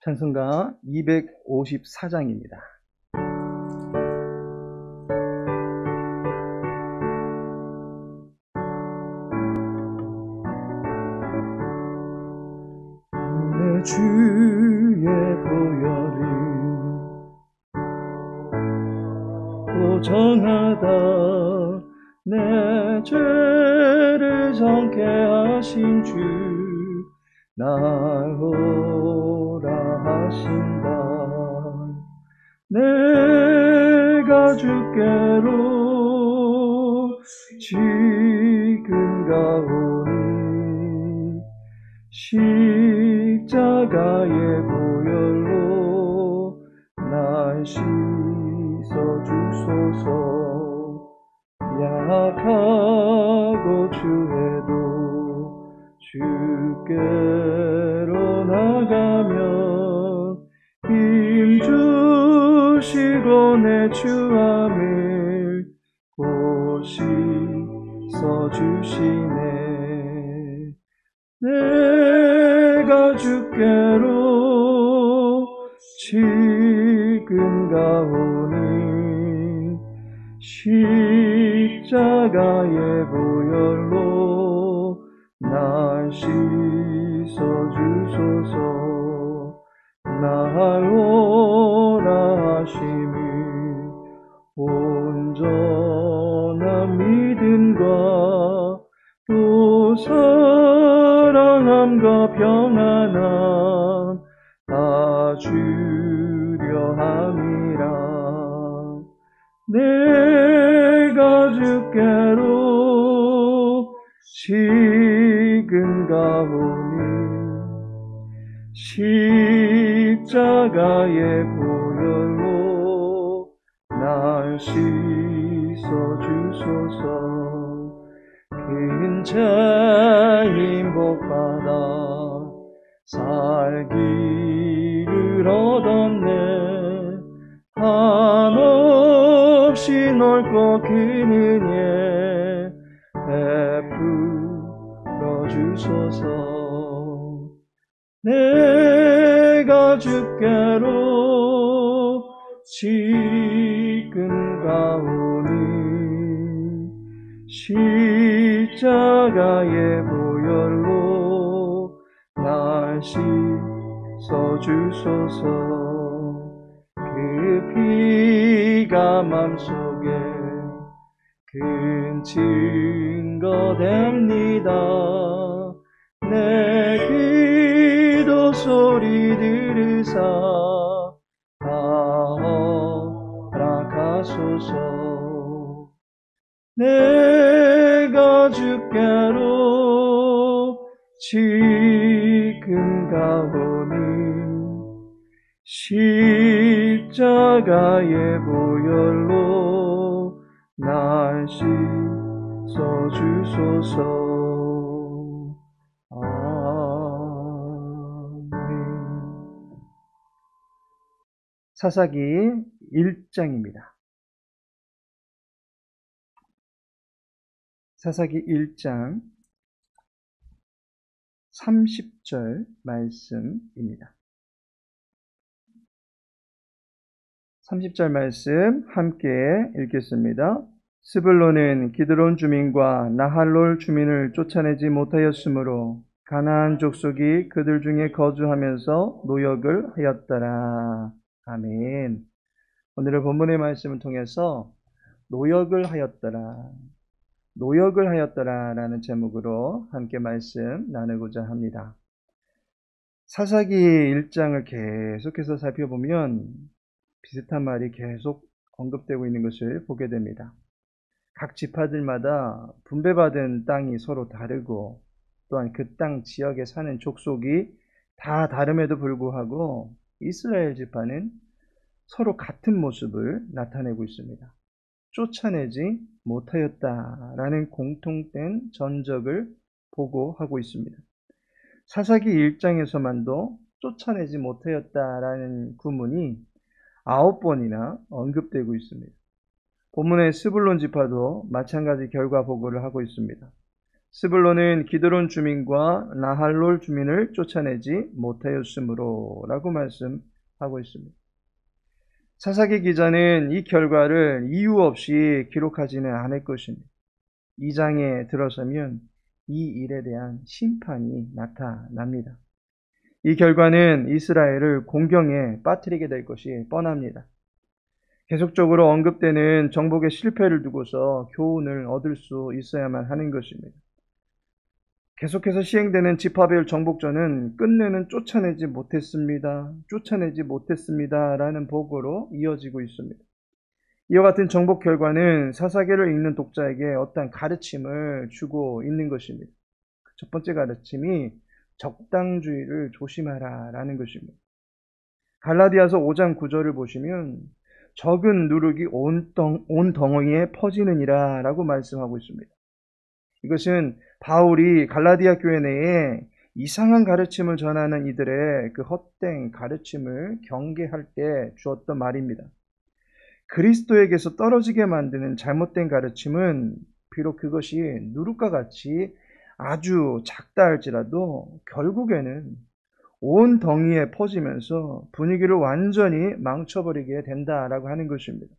찬송가 254장입니다. 내 주의 보혈이 보전하다 내 죄를 정케 하신 주 날 오라 하신다. 내가 주께로 지금 가오니 십자가의 보혈로 날 씻어 주소서. 약하고 추해도 주께로 나가면 힘 주시고 내 추함을 곧 씻어 주시네. 내가 주께로 지금 가오니 십자가의 보혈로 날 씻어 주소서. 날 오라 하심이 온전한 믿음과 또 사랑함과 평안함 다 주려 함이라. 내가 주께로 지금 가오니 십자가의 보혈로 날 씻어 주소서. 근자인 복받아 살기를 얻었네. 한없이 넓고 긴 은혜 베풀어 주소서. 내가 주께로 지금 가오니 십자가의 보혈로 날 씻어 주소서. 그 피가 맘속에 큰 증거 됩니다. 내 기도 소리 들으사 다 허락하소서. 내가 주께로 지금 가오니 십자가의 보혈로 날 씻어 주소서. 사사기 1장입니다. 사사기 1장 30절 말씀입니다. 30절 말씀 함께 읽겠습니다. 스불론은 기드론 주민과 나할롤 주민을 쫓아내지 못하였으므로 가나안 족속이 그들 중에 거주하면서 노역을 하였더라. 아멘. 오늘의 본문의 말씀을 통해서 노역을 하였더라, 노역을 하였더라 라는 제목으로 함께 말씀 나누고자 합니다. 사사기 1장을 계속해서 살펴보면 비슷한 말이 계속 언급되고 있는 것을 보게 됩니다. 각 지파들마다 분배받은 땅이 서로 다르고 또한 그 땅 지역에 사는 족속이 다 다름에도 불구하고 이스라엘 지파는 서로 같은 모습을 나타내고 있습니다. 쫓아내지 못하였다라는 공통된 전적을 보고하고 있습니다. 사사기 1장에서만도 쫓아내지 못하였다라는 구문이 9번이나 언급되고 있습니다. 본문의 스불론 지파도 마찬가지 결과 보고를 하고 있습니다. 스불론은 기드론 주민과 나할롤 주민을 쫓아내지 못하였으므로 라고 말씀하고 있습니다. 사사기 기자는 이 결과를 이유 없이 기록하지는 않을 것입니다. 2장에 들어서면 이 일에 대한 심판이 나타납니다. 이 결과는 이스라엘을 공경에 빠뜨리게 될 것이 뻔합니다. 계속적으로 언급되는 정복의 실패를 두고서 교훈을 얻을 수 있어야만 하는 것입니다. 계속해서 시행되는 지파별 정복전은 끝내는 쫓아내지 못했습니다 라는 보고로 이어지고 있습니다. 이와 같은 정복 결과는 사사기를 읽는 독자에게 어떤 가르침을 주고 있는 것입니다. 첫 번째 가르침이 적당주의를 조심하라 라는 것입니다. 갈라디아서 5장 9절을 보시면 적은 누룩이 온 덩어리에 퍼지느니라 라고 말씀하고 있습니다. 이것은 바울이 갈라디아 교회 내에 이상한 가르침을 전하는 이들의 그 헛된 가르침을 경계할 때 주었던 말입니다. 그리스도에게서 떨어지게 만드는 잘못된 가르침은 비록 그것이 누룩과 같이 아주 작다 할지라도 결국에는 온 덩이에 퍼지면서 분위기를 완전히 망쳐버리게 된다라고 하는 것입니다.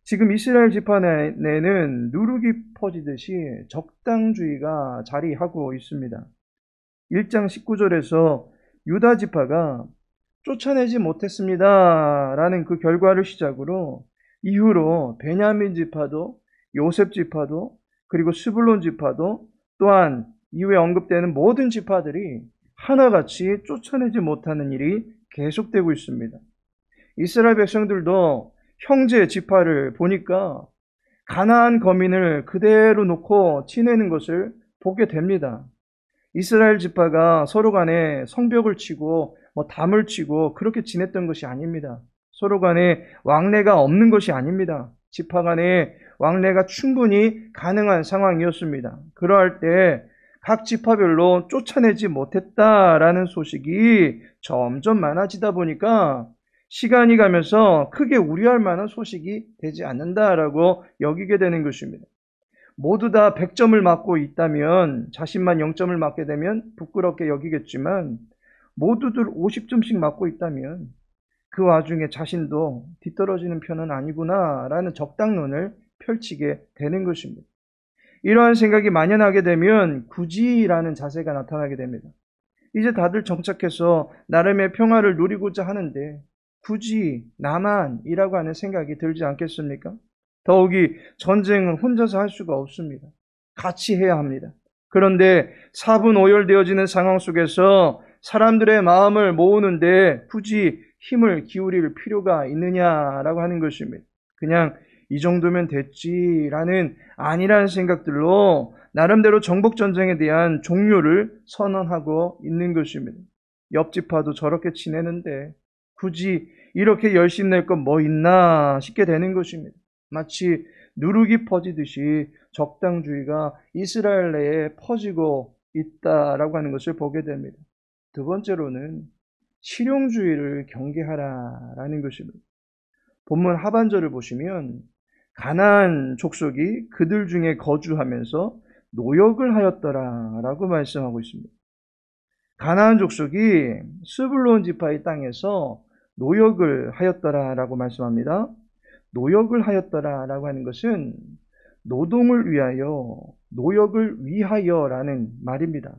지금 이스라엘 지파 내에는 누룩이 퍼지듯이 적당주의가 자리하고 있습니다. 1장 19절에서 유다 지파가 쫓아내지 못했습니다 라는 그 결과를 시작으로 이후로 베냐민 지파도 요셉 지파도 그리고 스불론 지파도 또한 이후에 언급되는 모든 지파들이 하나같이 쫓아내지 못하는 일이 계속되고 있습니다. 이스라엘 백성들도 형제 지파를 보니까 가나안 거민을 그대로 놓고 지내는 것을 보게 됩니다. 이스라엘 지파가 서로 간에 성벽을 치고 담을 치고 그렇게 지냈던 것이 아닙니다. 서로 간에 왕래가 없는 것이 아닙니다. 지파 간에 왕래가 충분히 가능한 상황이었습니다. 그러할 때 각 지파별로 쫓아내지 못했다라는 소식이 점점 많아지다 보니까 시간이 가면서 크게 우려할 만한 소식이 되지 않는다라고 여기게 되는 것입니다. 모두 다 100점을 맞고 있다면 자신만 0점을 맞게 되면 부끄럽게 여기겠지만 모두들 50점씩 맞고 있다면 그 와중에 자신도 뒤떨어지는 편은 아니구나라는 적당론을 펼치게 되는 것입니다. 이러한 생각이 만연하게 되면 굳이라는 자세가 나타나게 됩니다. 이제 다들 정착해서 나름의 평화를 누리고자 하는데 굳이 나만이라고 하는 생각이 들지 않겠습니까? 더욱이 전쟁은 혼자서 할 수가 없습니다. 같이 해야 합니다. 그런데 사분오열되어지는 상황 속에서 사람들의 마음을 모으는데 굳이 힘을 기울일 필요가 있느냐라고 하는 것입니다. 그냥 이 정도면 됐지라는 아니라는 생각들로 나름대로 정복전쟁에 대한 종료를 선언하고 있는 것입니다. 옆 지파도 저렇게 지내는데 굳이 이렇게 열심 낼 건 뭐 있나 싶게 되는 것입니다. 마치 누룩이 퍼지듯이 적당주의가 이스라엘 내에 퍼지고 있다라고 하는 것을 보게 됩니다. 두 번째로는 실용주의를 경계하라라는 것입니다. 본문 하반절을 보시면 가나안 족속이 그들 중에 거주하면서 노역을 하였더라라고 말씀하고 있습니다. 가나안 족속이 스불론 지파의 땅에서 노역을 하였더라라고 말씀합니다. 노역을 하였더라라고 하는 것은 노동을 위하여, 노역을 위하여라는 말입니다.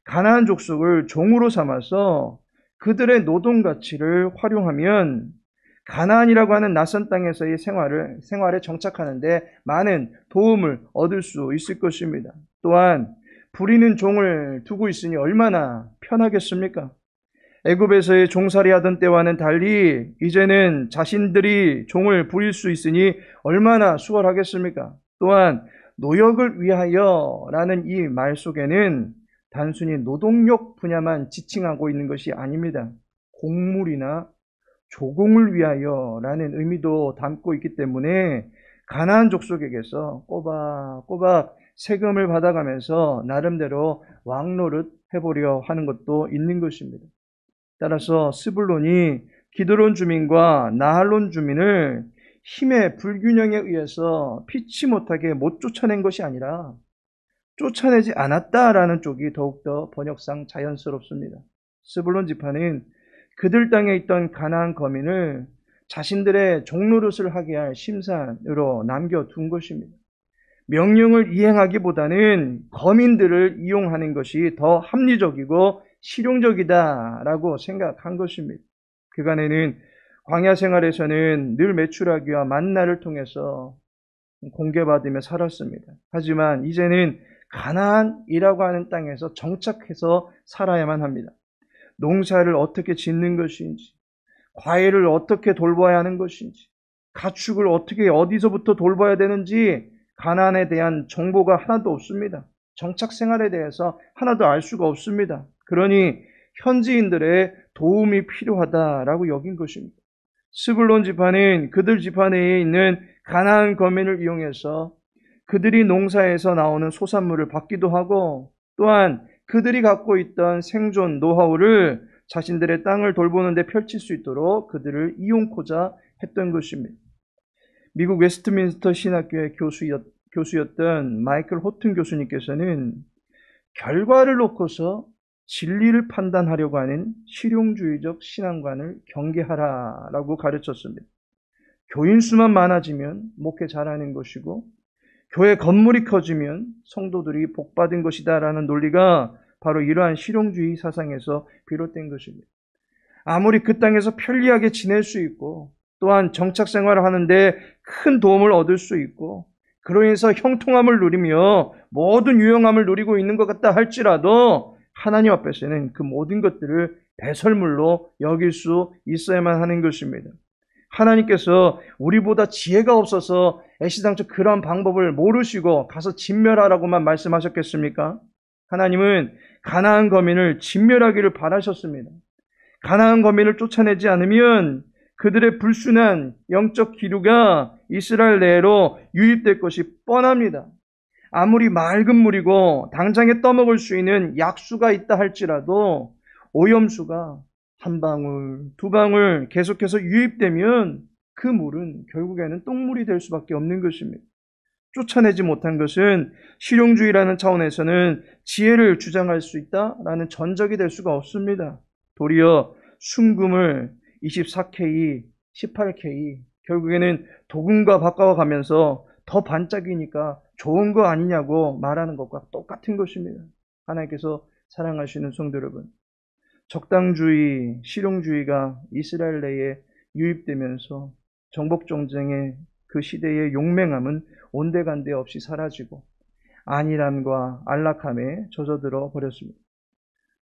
가나안 족속을 종으로 삼아서 그들의 노동 가치를 활용하면 가나안이라고 하는 낯선 땅에서의 생활에 정착하는데 많은 도움을 얻을 수 있을 것입니다. 또한 부리는 종을 두고 있으니 얼마나 편하겠습니까? 애굽에서의 종살이 하던 때와는 달리 이제는 자신들이 종을 부릴 수 있으니 얼마나 수월하겠습니까? 또한 노역을 위하여라는 이 말 속에는 단순히 노동력 분야만 지칭하고 있는 것이 아닙니다. 곡물이나 조공을 위하여라는 의미도 담고 있기 때문에 가나안 족속에게서 꼬박꼬박 세금을 받아가면서 나름대로 왕노릇 해보려 하는 것도 있는 것입니다. 따라서 스불론이 기드론 주민과 나할론 주민을 힘의 불균형에 의해서 피치 못하게 못 쫓아낸 것이 아니라 쫓아내지 않았다라는 쪽이 더욱더 번역상 자연스럽습니다. 스불론 지파는 그들 땅에 있던 가나안 거민을 자신들의 종노릇을 하게 할 심산으로 남겨둔 것입니다. 명령을 이행하기보다는 거민들을 이용하는 것이 더 합리적이고 실용적이다라고 생각한 것입니다. 그간에는 광야 생활에서는 늘 메추라기와 만나를 통해서 공개받으며 살았습니다. 하지만 이제는 가나안이라고 하는 땅에서 정착해서 살아야만 합니다. 농사를 어떻게 짓는 것인지, 과일을 어떻게 돌봐야 하는 것인지, 가축을 어떻게 어디서부터 돌봐야 되는지 가나안에 대한 정보가 하나도 없습니다. 정착 생활에 대해서 하나도 알 수가 없습니다. 그러니 현지인들의 도움이 필요하다라고 여긴 것입니다. 스불론 지파는 그들 지파 내에 있는 가나안 거민을 이용해서 그들이 농사에서 나오는 소산물을 받기도 하고 또한 그들이 갖고 있던 생존 노하우를 자신들의 땅을 돌보는 데 펼칠 수 있도록 그들을 이용코자 했던 것입니다. 미국 웨스트민스터 신학교의 교수였던 마이클 호튼 교수님께서는 결과를 놓고서 진리를 판단하려고 하는 실용주의적 신앙관을 경계하라라고 가르쳤습니다. 교인 수만 많아지면 목회 잘하는 것이고 교회 건물이 커지면 성도들이 복받은 것이다라는 논리가 바로 이러한 실용주의 사상에서 비롯된 것입니다. 아무리 그 땅에서 편리하게 지낼 수 있고 또한 정착생활을 하는데 큰 도움을 얻을 수 있고 그로 인해서 형통함을 누리며 모든 유용함을 누리고 있는 것 같다 할지라도 하나님 앞에서는 그 모든 것들을 배설물로 여길 수 있어야만 하는 것입니다. 하나님께서 우리보다 지혜가 없어서 애시당초 그런 방법을 모르시고 가서 진멸하라고만 말씀하셨겠습니까? 하나님은 가나안 거민을 진멸하기를 바라셨습니다. 가나안 거민을 쫓아내지 않으면 그들의 불순한 영적 기류가 이스라엘 내로 유입될 것이 뻔합니다. 아무리 맑은 물이고 당장에 떠먹을 수 있는 약수가 있다 할지라도 오염수가 한 방울, 두 방울 계속해서 유입되면 그 물은 결국에는 똥물이 될 수밖에 없는 것입니다. 쫓아내지 못한 것은 실용주의라는 차원에서는 지혜를 주장할 수 있다라는 전적이 될 수가 없습니다. 도리어 순금을 24K, 18K 결국에는 도금과 바꿔가면서 더 반짝이니까 좋은 거 아니냐고 말하는 것과 똑같은 것입니다. 하나님께서 사랑하시는 성도 여러분, 적당주의, 실용주의가 이스라엘 내에 유입되면서 정복정쟁의 그 시대의 용맹함은 온데간데 없이 사라지고 안일함과 안락함에 젖어들어 버렸습니다.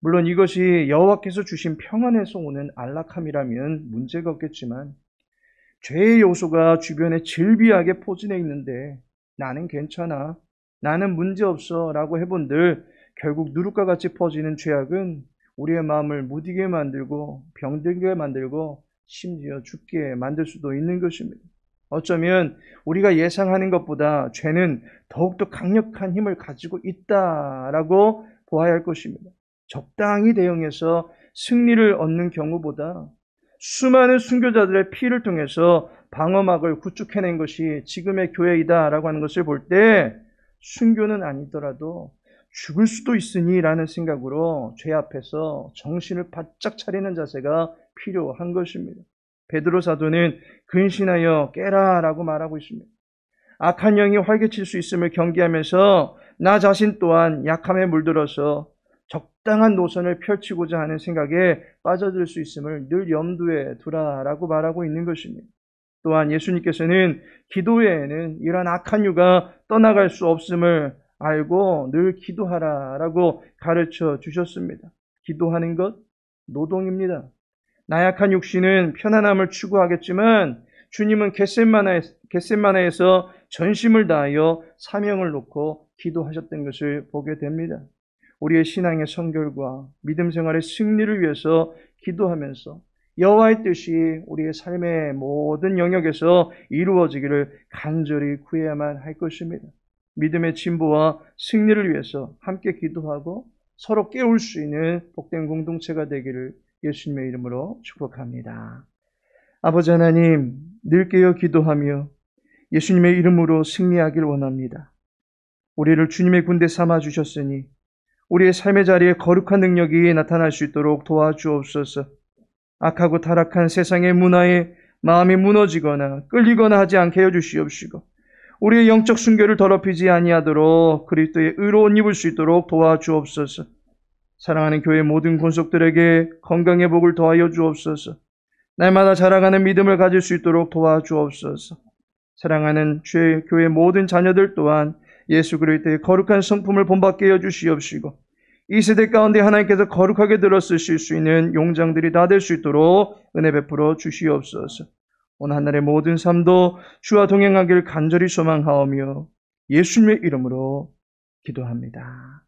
물론 이것이 여호와께서 주신 평안에서 오는 안락함이라면 문제가 없겠지만 죄의 요소가 주변에 질비하게 포진해 있는데 나는 괜찮아, 나는 문제없어 라고 해본들 결국 누룩과 같이 퍼지는 죄악은 우리의 마음을 무디게 만들고 병들게 만들고 심지어 죽게 만들 수도 있는 것입니다. 어쩌면 우리가 예상하는 것보다 죄는 더욱더 강력한 힘을 가지고 있다라고 보아야 할 것입니다. 적당히 대응해서 승리를 얻는 경우보다 수많은 순교자들의 피를 통해서 방어막을 구축해낸 것이 지금의 교회이다라고 하는 것을 볼 때 순교는 아니더라도 죽을 수도 있으니 라는 생각으로 죄 앞에서 정신을 바짝 차리는 자세가 필요한 것입니다. 베드로 사도는 근신하여 깨라 라고 말하고 있습니다. 악한 영이 활개칠 수 있음을 경계하면서 나 자신 또한 약함에 물들어서 적당한 노선을 펼치고자 하는 생각에 빠져들 수 있음을 늘 염두에 두라라고 말하고 있는 것입니다. 또한 예수님께서는 기도 외에는 이러한 악한 유가 떠나갈 수 없음을 알고 늘 기도하라라고 가르쳐 주셨습니다. 기도하는 것 노동입니다. 나약한 육신은 편안함을 추구하겠지만 주님은 겟세마네에서 전심을 다하여 사명을 놓고 기도하셨던 것을 보게 됩니다. 우리의 신앙의 성결과 믿음 생활의 승리를 위해서 기도하면서 여호와의 뜻이 우리의 삶의 모든 영역에서 이루어지기를 간절히 구해야만 할 것입니다. 믿음의 진보와 승리를 위해서 함께 기도하고 서로 깨울 수 있는 복된 공동체가 되기를 예수님의 이름으로 축복합니다. 아버지 하나님, 늘 깨어 기도하며 예수님의 이름으로 승리하길 원합니다. 우리를 주님의 군대 삼아 주셨으니 우리의 삶의 자리에 거룩한 능력이 나타날 수 있도록 도와주옵소서. 악하고 타락한 세상의 문화에 마음이 무너지거나 끌리거나 하지 않게 해주시옵시고 우리의 영적 순결을 더럽히지 아니하도록 그리스도의 의로운 옷 입을 수 있도록 도와주옵소서. 사랑하는 교회 모든 권속들에게 건강의 복을 더하여 주옵소서. 날마다 자라가는 믿음을 가질 수 있도록 도와주옵소서. 사랑하는 교회 모든 자녀들 또한 예수 그리스도의 거룩한 성품을 본받게 해주시옵시고 이 세대 가운데 하나님께서 거룩하게 들어쓰실 수 있는 용장들이 다 될 수 있도록 은혜 베풀어 주시옵소서. 오늘 하늘의 모든 삶도 주와 동행하길 간절히 소망하오며 예수님의 이름으로 기도합니다.